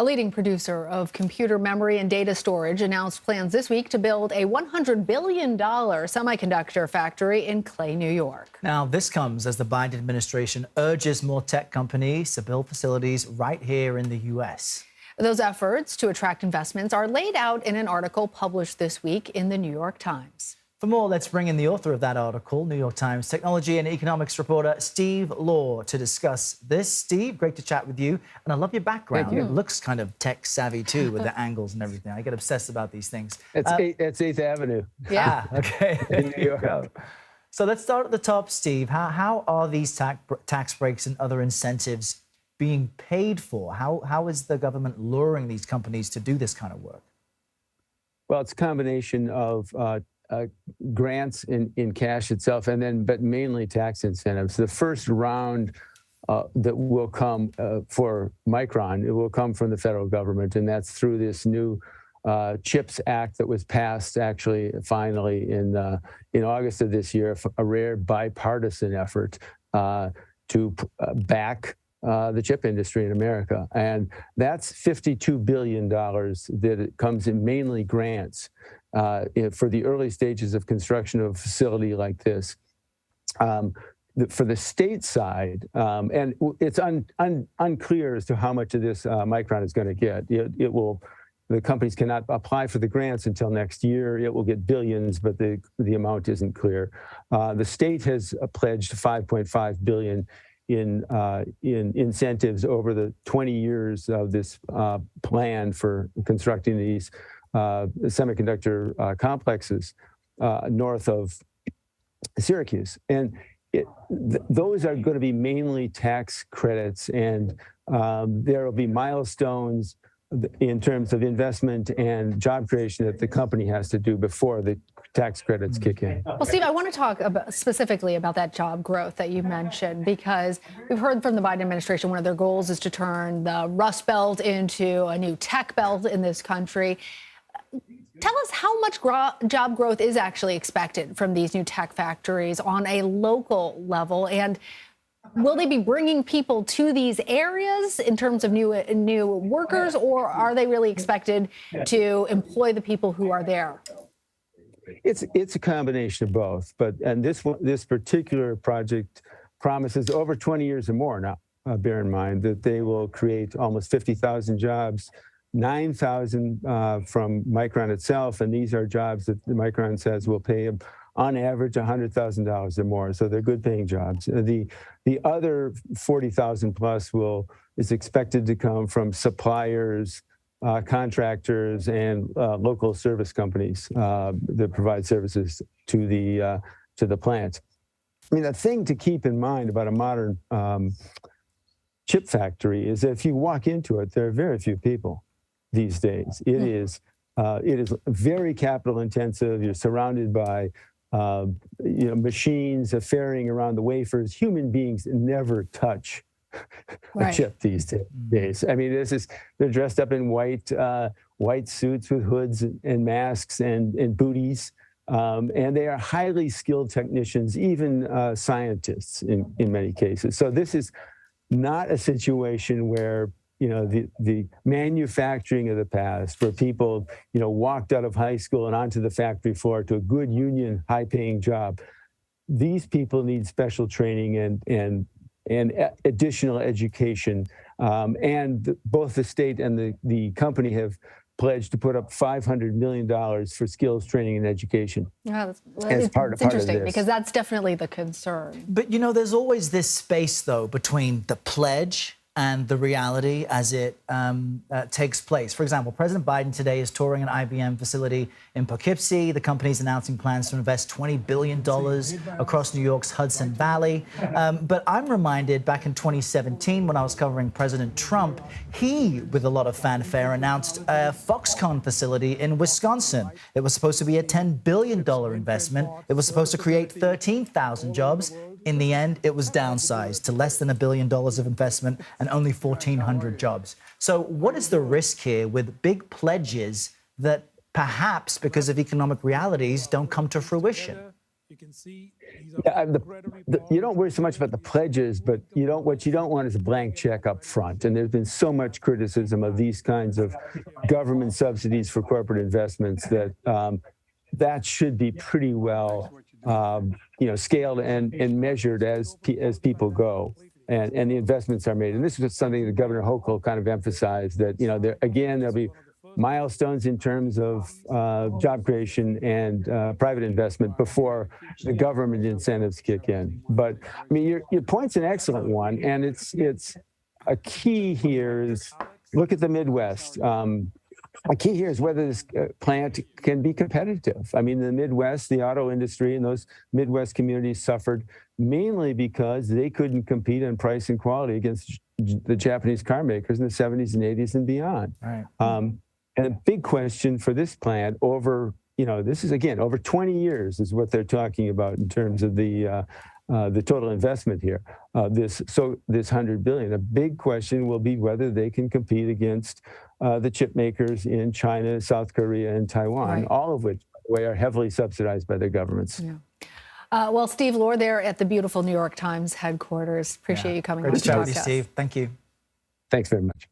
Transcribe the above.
A leading producer of computer memory and data storage announced plans this week to build a $100 billion semiconductor factory in Clay, New York. Now, this comes as the Biden administration urges more tech companies to build facilities right here in the U.S. Those efforts to attract investments are laid out in an article published this week in the New York Times. For more, let's bring in the author of that article, New York Times technology and economics reporter Steve Lohr, to discuss this. Steve, great to chat with you. And I love your background. Thank you. It looks kind of tech savvy, too, with the angles and everything. I get obsessed about these things. It's 8th Avenue. Yeah. Okay. In New York. So let's start at the top, Steve. How are these tax breaks and other incentives being paid for? How is the government luring these companies to do this kind of work? Well, it's a combination of grants in cash itself, but mainly tax incentives. The first round that will come for Micron, it will come from the federal government, and that's through this new CHIPS Act that was passed finally in August of this year, a rare bipartisan effort to back the chip industry in America. And that's $52 billion that it comes in mainly grants for the early stages of construction of a facility like this. For the state side, and it's unclear as to how much of this Micron is going to get. The companies cannot apply for the grants until next year. It will get billions, but the amount isn't clear. The state has pledged $5.5 billion in incentives over the 20 years of this plan for constructing these semiconductor complexes north of Syracuse. And those are going to be mainly tax credits, and there will be milestones in terms of investment and job creation that the company has to do before the tax credits kick in. Well, Steve, I want to talk specifically about that job growth that you mentioned, because we've heard from the Biden administration one of their goals is to turn the Rust Belt into a new tech belt in this country. Tell us how much job growth is actually expected from these new tech factories on a local level, and will they be bringing people to these areas in terms of new workers, or are they really expected to employ the people who are there? It's a combination of both, and this particular project promises over 20 years or more. Now, bear in mind that they will create almost 50,000 jobs, 9,000 from Micron itself, and these are jobs that Micron says will pay on average $100,000 or more, so they're good-paying jobs. The other 40,000 plus is expected to come from suppliers, contractors, and local service companies that provide services to the plant. I mean, the thing to keep in mind about a modern chip factory is that if you walk into it, there are very few people these days. It is very capital intensive. You're surrounded by machines ferrying around the wafers. Human beings never touch a chip these days. I mean, they're dressed up in white suits with hoods and masks and booties, and they are highly skilled technicians, even scientists in many cases. So this is not a situation where the manufacturing of the past, where people, walked out of high school and onto the factory floor to a good union, high-paying job. These people need special training and additional education. And both the state and the company have pledged to put up $500 million for skills training and education. Yeah, as part of interesting this. Because that's definitely the concern. But, there's always this space, though, between the pledge and the reality as it takes place. For example, President Biden today is touring an IBM facility in Poughkeepsie. The company's announcing plans to invest $20 billion across New York's Hudson Valley. But I'm reminded back in 2017 when I was covering President Trump, he, with a lot of fanfare, announced a Foxconn facility in Wisconsin. It was supposed to be a $10 billion investment. It was supposed to create 13,000 jobs. In the end, it was downsized to less than $1 billion of investment and only 1,400 jobs. So what is the risk here with big pledges that perhaps, because of economic realities, don't come to fruition? You can see these Yeah, are incredibly you don't worry so much about the pledges, but what you don't want is a blank check up front. And there's been so much criticism of these kinds of government subsidies for corporate investments that that should be pretty well, scaled and measured as people go and the investments are made. And this was something that Governor Hochul kind of emphasized that, there'll be milestones in terms of job creation and private investment before the government incentives kick in. But I mean, your point's an excellent one, and it's a key here is look at the Midwest. A key here is whether this plant can be competitive. I mean, in the Midwest, the auto industry and those Midwest communities suffered mainly because they couldn't compete on price and quality against the Japanese car makers in the 70s and 80s and beyond. Right. And a big question for this plant over 20 years is what they're talking about in terms of the total investment here. This $100 billion. A big question will be whether they can compete against the chip makers in China, South Korea, and Taiwan, right. all of which, by the way, are heavily subsidized by their governments. Yeah. Well, Steve Lohr there at the beautiful New York Times headquarters. Appreciate you coming on to to talk you, to us. Steve. Thank you. Thanks very much.